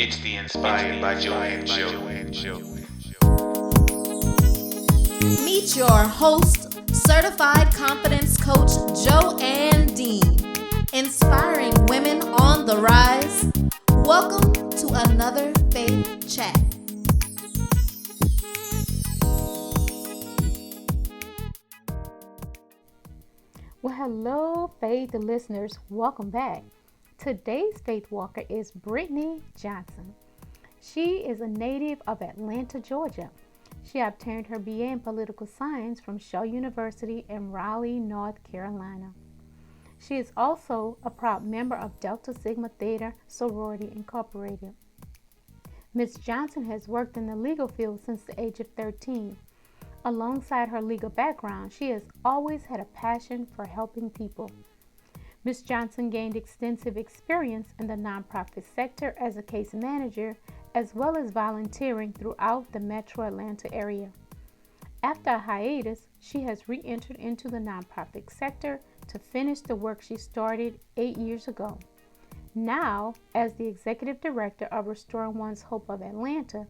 It's the Inspired by Joanne show. Meet your host, certified confidence coach Joanne Dean, inspiring women on the rise. Welcome to another Faith Chat. Well, hello, Faith listeners. Welcome back. Today's Faith Walker is Brittany Johnson. She is a native of Atlanta, Georgia. She obtained her BA in Political Science from Shaw University in Raleigh, North Carolina. She is also a proud member of Delta Sigma Theta Sorority Incorporated. Ms. Johnson has worked in the legal field since the age of 13. Alongside her legal background, she has always had a passion for helping people. Ms. Johnson gained extensive experience in the nonprofit sector as a case manager, as well as volunteering throughout the metro Atlanta area. After a hiatus, she has re-entered into the nonprofit sector to finish the work she started 8 years ago. Now, as the executive director of Restoring One's Hope of Atlanta,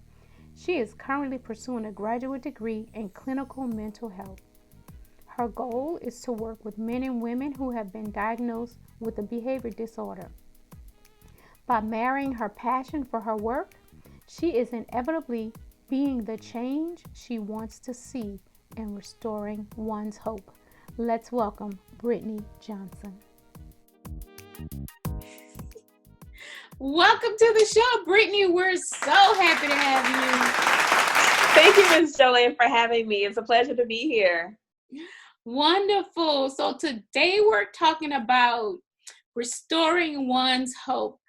she is currently pursuing a graduate degree in clinical mental health. Her goal is to work with men and women who have been diagnosed with a behavior disorder. By marrying her passion for her work, she is inevitably being the change she wants to see in restoring one's hope. Let's welcome Brittany Johnson. Welcome to the show, Brittany. We're so happy to have you. Thank you, Ms. Joanne, for having me. It's a pleasure to be here. Wonderful. So today we're talking about restoring one's hope.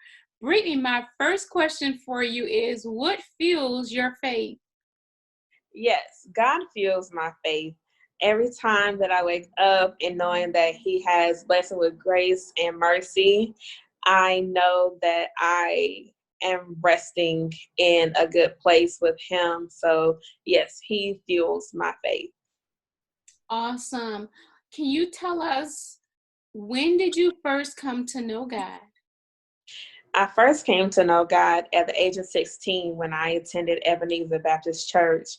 Brittany, my first question for you is, what fuels your faith? Yes, God fuels my faith. Every time that I wake up and knowing that He has blessed me with grace and mercy, I know that I am resting in a good place with Him. So yes, He fuels my faith. Awesome. Can you tell us, when did you first come to know God? I first came to know God at the age of 16 when I attended Ebenezer Baptist Church.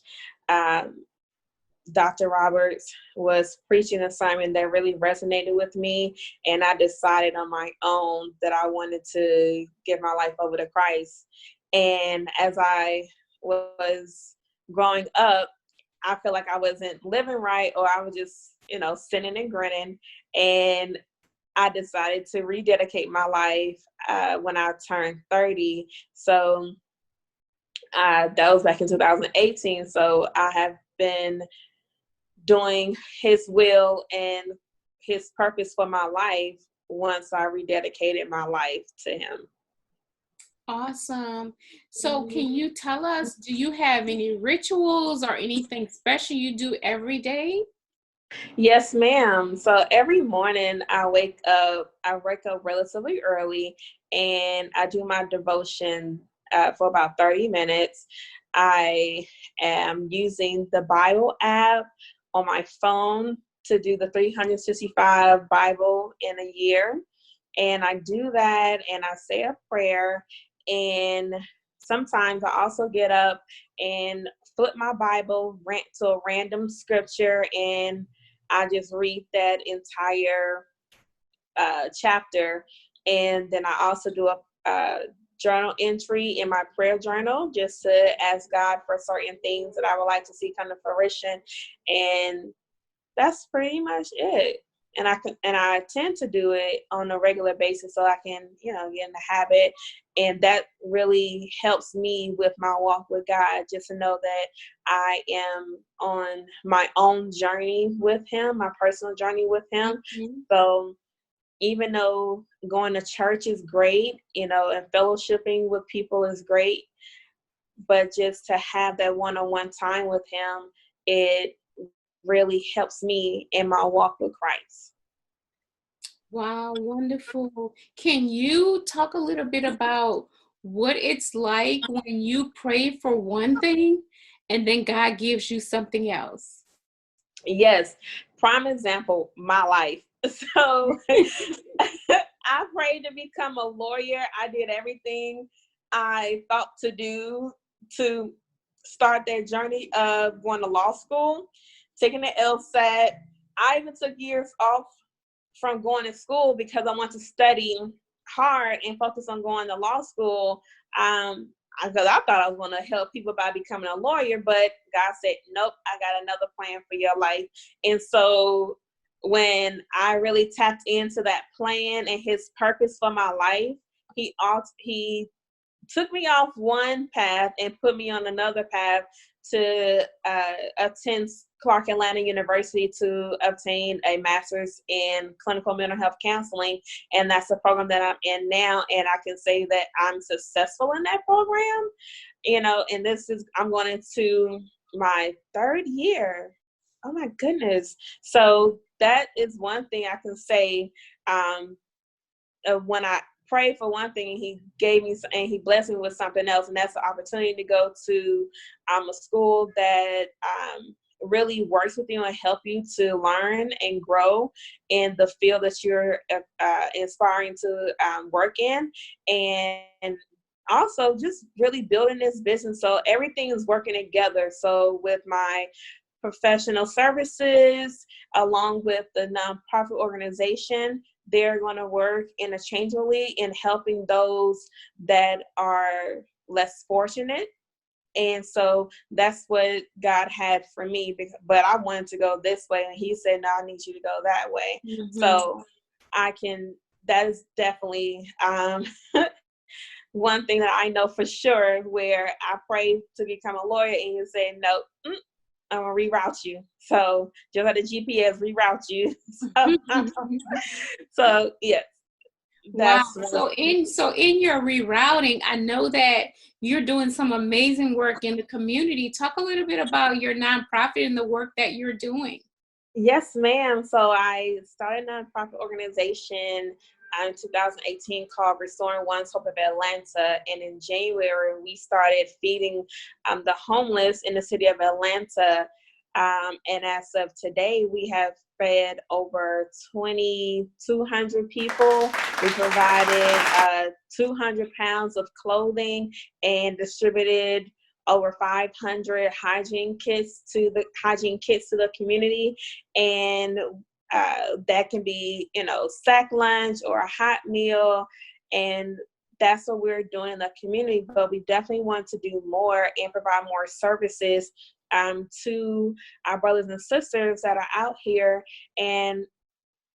Dr. Roberts was preaching a sermon that really resonated with me, and I decided on my own that I wanted to give my life over to Christ. And as I was growing up, I feel like I wasn't living right, or I was just, sinning and grinning. And I decided to rededicate my life when I turned 30. So that was back in 2018. So I have been doing His will and His purpose for my life once I rededicated my life to Him. Awesome. So can you tell us, do you have any rituals or anything special you do every day? Yes, ma'am. So every morning I wake up relatively early, and I do my devotion for about 30 minutes. I am using the Bible app on my phone to do the 365 Bible in a year. And I do that, and I say a prayer, and sometimes I also get up and flip my Bible to a random scripture, and I just read that entire chapter. And then I also do a journal entry in my prayer journal just to ask God for certain things that I would like to see come to fruition. And that's pretty much it. And I tend to do it on a regular basis so I can, get in the habit. And that really helps me with my walk with God, just to know that I am on my own journey with Him, my personal journey with Him. Mm-hmm. So even though going to church is great, and fellowshipping with people is great, but just to have that one-on-one time with Him, it really helps me in my walk with Christ. Wow, wonderful. Can you talk a little bit about what it's like when you pray for one thing and then God gives you something else? Yes. Prime example, my life. So I prayed to become a lawyer. I did everything I thought to do to start that journey of going to law school, taking the LSAT. I even took years off from going to school because I want to study hard and focus on going to law school. Because I thought I was going to help people by becoming a lawyer, but God said, nope, I got another plan for your life. And so when I really tapped into that plan and his purpose for my life, he took me off one path and put me on another path to attend Clark Atlanta University to obtain a master's in clinical mental health counseling. And that's the program that I'm in now. And I can say that I'm successful in that program, and I'm going into my third year. Oh my goodness. So that is one thing I can say. When I prayed for one thing, he gave me and he blessed me with something else, and that's the opportunity to go to a school that really works with you and help you to learn and grow in the field that you're inspiring to work in, and also just really building this business. So everything is working together. So with my professional services, along with the nonprofit organization, they're going to work interchangeably in helping those that are less fortunate. And so that's what God had for me. But I wanted to go this way, and he said, no, I need you to go that way. Mm-hmm. So that is definitely one thing that I know for sure, where I prayed to become a lawyer and he said, no, I'm going to reroute you. So just let the GPS reroute you. So yes. Wow. So in your rerouting, I know that you're doing some amazing work in the community. Talk a little bit about your nonprofit and the work that you're doing. Yes, ma'am. So I started a nonprofit organization in 2018 called Restoring One's Hope of Atlanta. And in January, we started feeding the homeless in the city of Atlanta. And as of today, we have fed over 2,200 people. We provided 200 pounds of clothing and distributed over 500 hygiene kits to the community. And that can be, sack lunch or a hot meal. And that's what we're doing in the community. But we definitely want to do more and provide more services to our brothers and sisters that are out here. And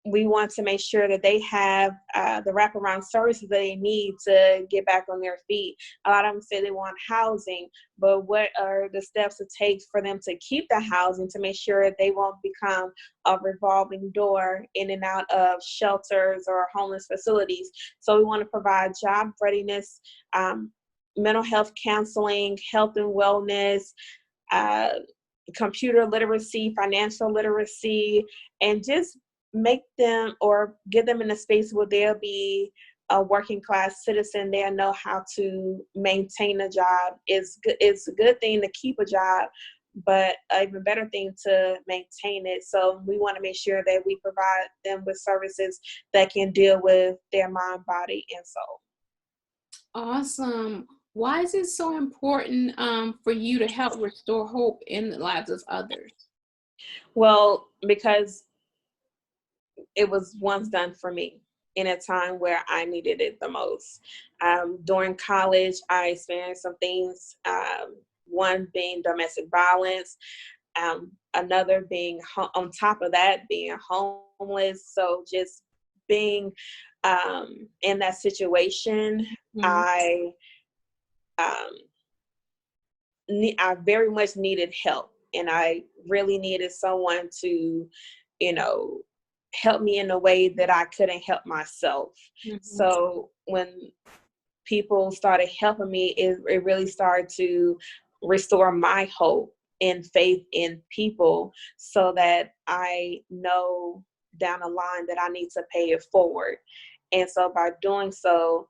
we want to make sure that they have the wraparound services that they need to get back on their feet. A lot of them say they want housing, but what are the steps to take for them to keep the housing, to make sure they won't become a revolving door in and out of shelters or homeless facilities? So we want to provide job readiness, mental health counseling, health and wellness, computer literacy, financial literacy, and just make them or get them in a space where they'll be a working class citizen. They'll know how to maintain a job. It's a good thing to keep a job, but an even better thing to maintain it. So we want to make sure that we provide them with services that can deal with their mind, body, and soul. Awesome. Why is it so important for you to help restore hope in the lives of others? Well, because it was once done for me in a time where I needed it the most. During college, I experienced some things, one being domestic violence, another being on top of that, being homeless. So just being in that situation, mm-hmm. I very much needed help, and I really needed someone to, help me in a way that I couldn't help myself. Mm-hmm. So when people started helping me, it really started to restore my hope and faith in people, so that I know down the line that I need to pay it forward. And so by doing so,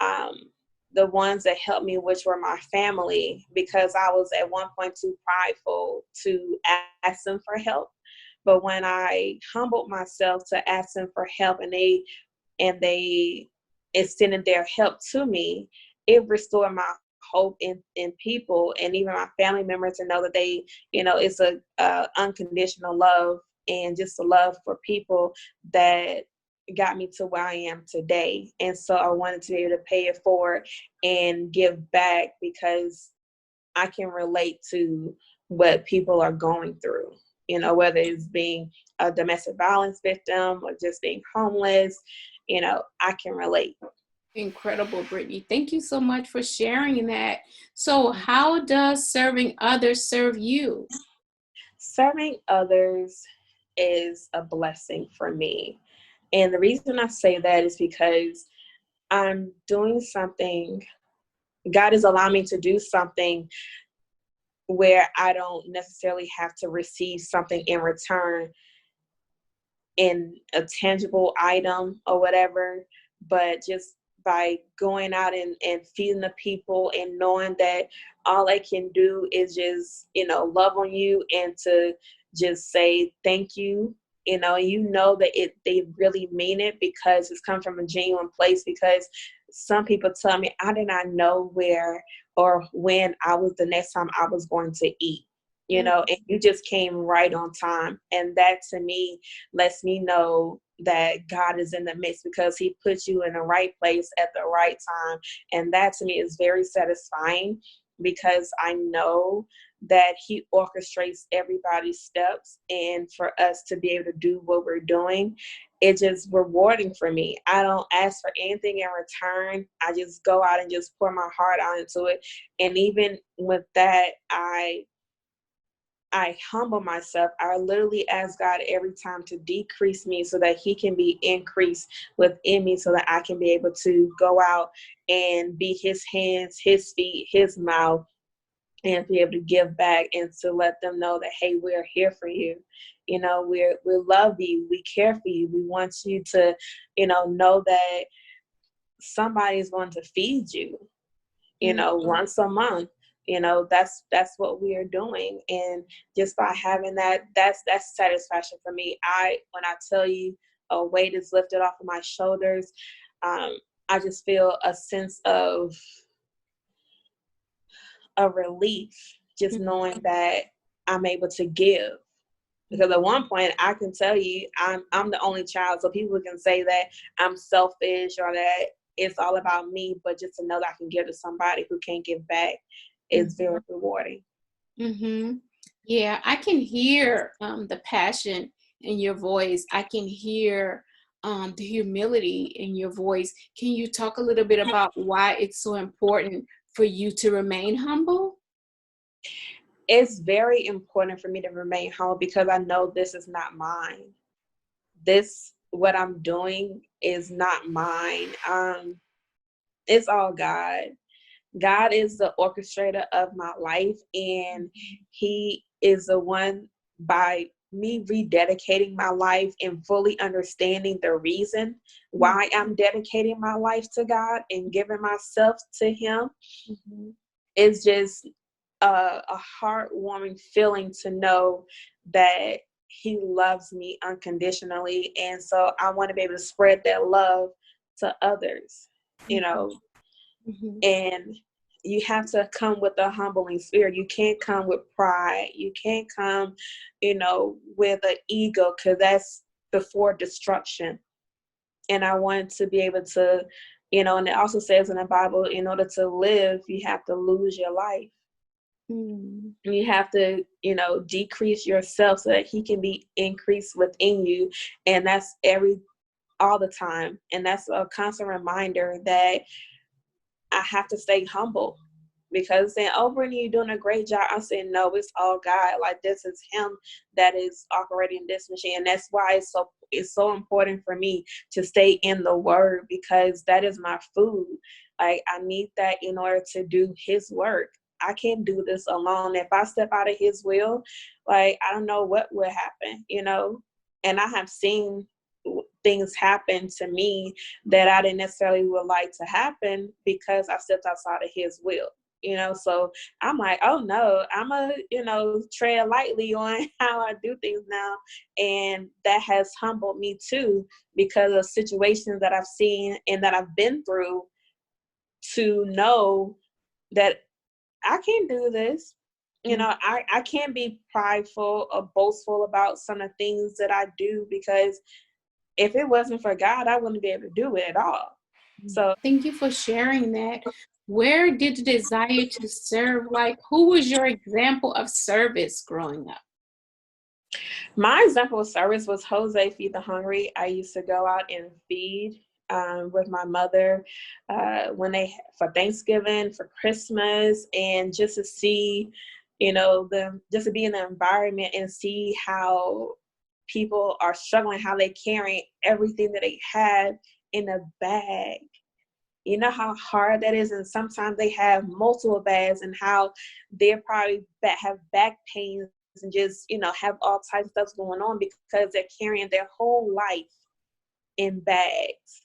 the ones that helped me, which were my family, because I was at one point too prideful to ask them for help. But when I humbled myself to ask them for help, and they extended their help to me, it restored my hope in people and even my family members to know that they, it's a unconditional love and just a love for people that got me to where I am today. And so I wanted to be able to pay it forward and give back because I can relate to what people are going through, whether it's being a domestic violence victim or just being homeless, I can relate. Incredible, Brittany. Thank you so much for sharing that. So how does serving others serve you? Serving others is a blessing for me. And the reason I say that is because I'm doing something, God is allowing me to do something where I don't necessarily have to receive something in return in a tangible item or whatever, but just by going out and feeding the people and knowing that all I can do is just, love on you and to just say thank you, that they really mean it because it's come from a genuine place. Because some people tell me I did not know where or when the next time I was going to eat. And you just came right on time. And that to me lets me know that God is in the midst because he put you in the right place at the right time. And that to me is very satisfying because I know that he orchestrates everybody's steps. And for us to be able to do what we're doing, it's just rewarding for me. I don't ask for anything in return. I just go out and just pour my heart out into it. And even with that, I humble myself. I literally ask God every time to decrease me so that he can be increased within me so that I can be able to go out and be his hands, his feet, his mouth, and be able to give back and to let them know that, hey, we're here for you. We love you. We care for you. We want you to, know that somebody is going to feed you, once a month. That's what we are doing. And just by having that's satisfaction for me. When I tell you a weight is lifted off of my shoulders, I just feel a sense of a relief, just knowing that I'm able to give. Because at one point I can tell you I'm the only child, so people can say that I'm selfish or that it's all about me, but just to know that I can give to somebody who can't give back is very rewarding. Mm-hmm. Yeah, I can hear the passion in your voice. I can hear the humility in your voice. Can you talk a little bit about why it's so important for you to remain humble? It's very important for me to remain humble because I know this is not mine. What I'm doing is not mine. It's all God. God is the orchestrator of my life, and he is the one, by me rededicating my life and fully understanding the reason why I'm dedicating my life to God and giving myself to him. It's just a heartwarming feeling to know that he loves me unconditionally. And so I want to be able to spread that love to others, and you have to come with a humbling spirit. You can't come with pride. You can't come, with an ego, because that's before destruction. And I want to be able to, and it also says in the Bible, in order to live, you have to lose your life. You have to, decrease yourself so that he can be increased within you. And that's all the time. And that's a constant reminder that I have to stay humble, because saying, oh, Brittany, you're doing a great job. I'm saying, no, it's all God. Like, this is him that is operating this machine. And that's why it's so important for me to stay in the word, because that is my food. Like, I need that in order to do his work. I can't do this alone. If I step out of his will, like, I don't know what will happen, and I have seen things happen to me that I didn't necessarily would like to happen because I stepped outside of his will, so I'm like, oh no, I'm tread lightly on how I do things now. And that has humbled me too, because of situations that I've seen and that I've been through to know that I can't do this. You know, I can't be prideful or boastful about some of the things that I do, because if it wasn't for God, I wouldn't be able to do it at all. So thank you for sharing that. Where did the desire to serve, like, who was your example of service growing up? my example of service was Hosea Feed the Hungry. I used to go out and feed with my mother for Thanksgiving, for Christmas, and just to see, just to be in the environment and see how people are struggling, how they carry everything that they have in a bag. You know how hard that is, and sometimes they have multiple bags, and how they're probably have back pains and just, have all types of stuff going on because they're carrying their whole life in bags.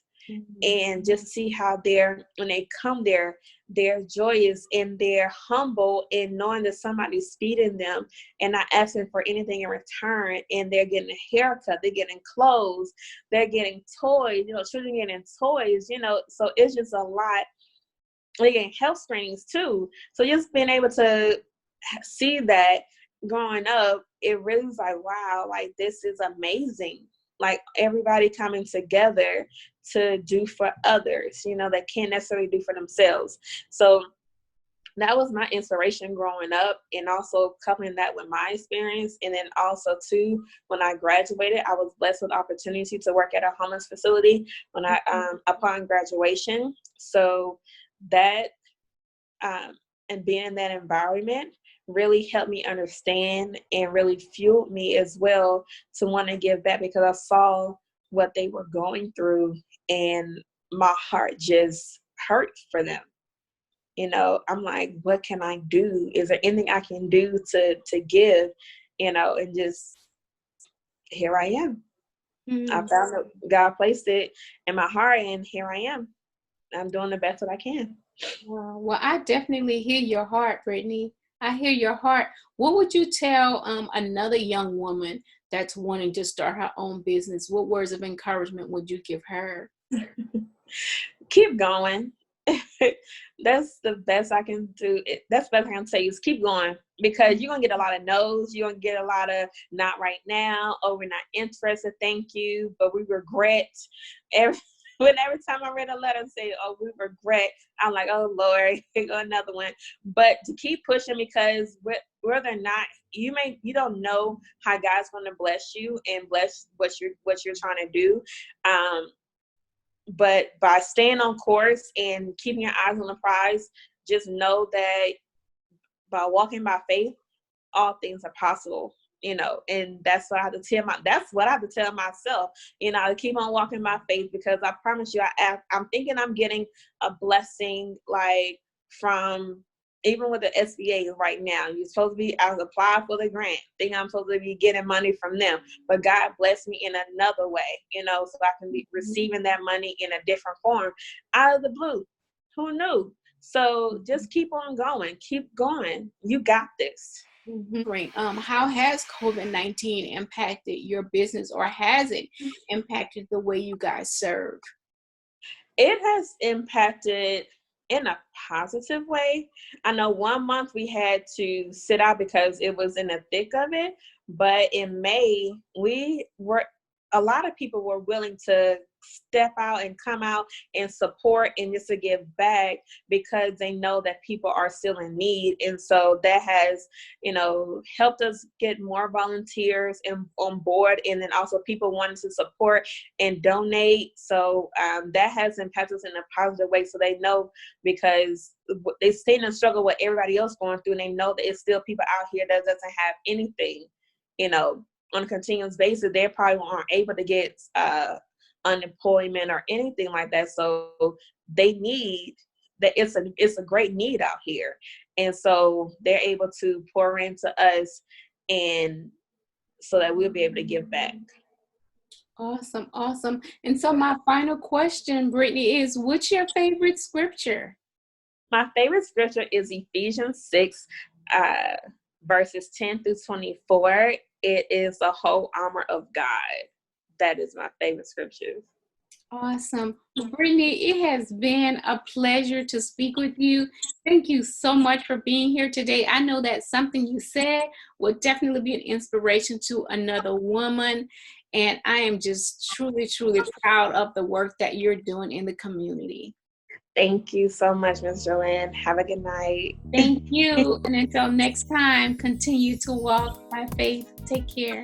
And just see how when they come there, they're joyous and they're humble in knowing that somebody's feeding them and not asking for anything in return. And they're getting a haircut, they're getting clothes, they're getting toys, children getting toys, so it's just a lot. They're getting health screenings too. So just being able to see that growing up, it really was like, wow, like this is amazing. Like everybody coming together to do for others, that can't necessarily do for themselves. So that was my inspiration growing up, and also coupling that with my experience. And then also too, when I graduated, I was blessed with opportunity to work at a homeless facility upon graduation. So that and being in that environment really helped me understand and really fueled me as well to want to give back, because I saw what they were going through and my heart just hurt for them. I'm like, what can I do? Is there anything I can do to give, and just here I am. I found that God placed it in my heart, and here I am. I'm doing the best that I can. Well, I definitely hear your heart, Brittany. I hear your heart. What would you tell another young woman that's wanting to start her own business? What words of encouragement would you give her? Keep going. That's the best I can do. That's the best I can tell you is keep going, because you're going to get a lot of no's. You're going to get a lot of not right now. Oh, we're not interested. Thank you. But we regret. Every time I read a letter and say, oh, we regret, I'm like, oh, Lord, here go another one. But to keep pushing, because whether or not you don't know how God's going to bless you and bless what you're trying to do. But by staying on course and keeping your eyes on the prize, just know that by walking by faith, all things are possible. And that's what I have to tell myself, to keep on walking by faith, because I promise you, I'm thinking I'm getting a blessing, like from even with the SBA right now. I was applied for the grant, thinking I'm supposed to be getting money from them, but God blessed me in another way, so I can be receiving that money in a different form out of the blue. Who knew? So just keep on going. Keep going. You got this. Great. How has COVID-19 impacted your business, or has it impacted the way you guys serve? It has impacted in a positive way. I know 1 month we had to sit out because it was in the thick of it, but in May, a lot of people were willing to step out and come out and support and just to give back, because they know that people are still in need. And so that has, helped us get more volunteers on board, and then also people wanting to support and donate. So that has impacted us in a positive way. So they know, because they stay in a struggle with everybody else going through, and they know that it's still people out here that doesn't have anything, on a continuous basis. They probably aren't able to get unemployment or anything like that. So they need that. It's a great need out here. And so they're able to pour into us, and so that we'll be able to give back. Awesome. Awesome. And so my final question, Brittany, is what's your favorite scripture? My favorite scripture is Ephesians 6, verses 10 through 24. It is the whole armor of God. That is my favorite scripture. Awesome. Well, Brittany, it has been a pleasure to speak with you. Thank you so much for being here today. I know that something you said will definitely be an inspiration to another woman. And I am just truly, truly proud of the work that you're doing in the community. Thank you so much, Ms. Joanne. Have a good night. Thank you. And until next time, continue to walk by faith. Take care.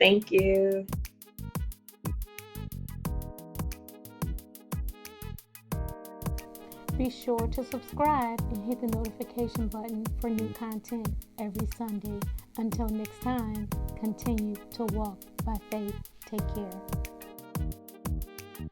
Thank you. Be sure to subscribe and hit the notification button for new content every Sunday. Until next time, continue to walk by faith. Take care.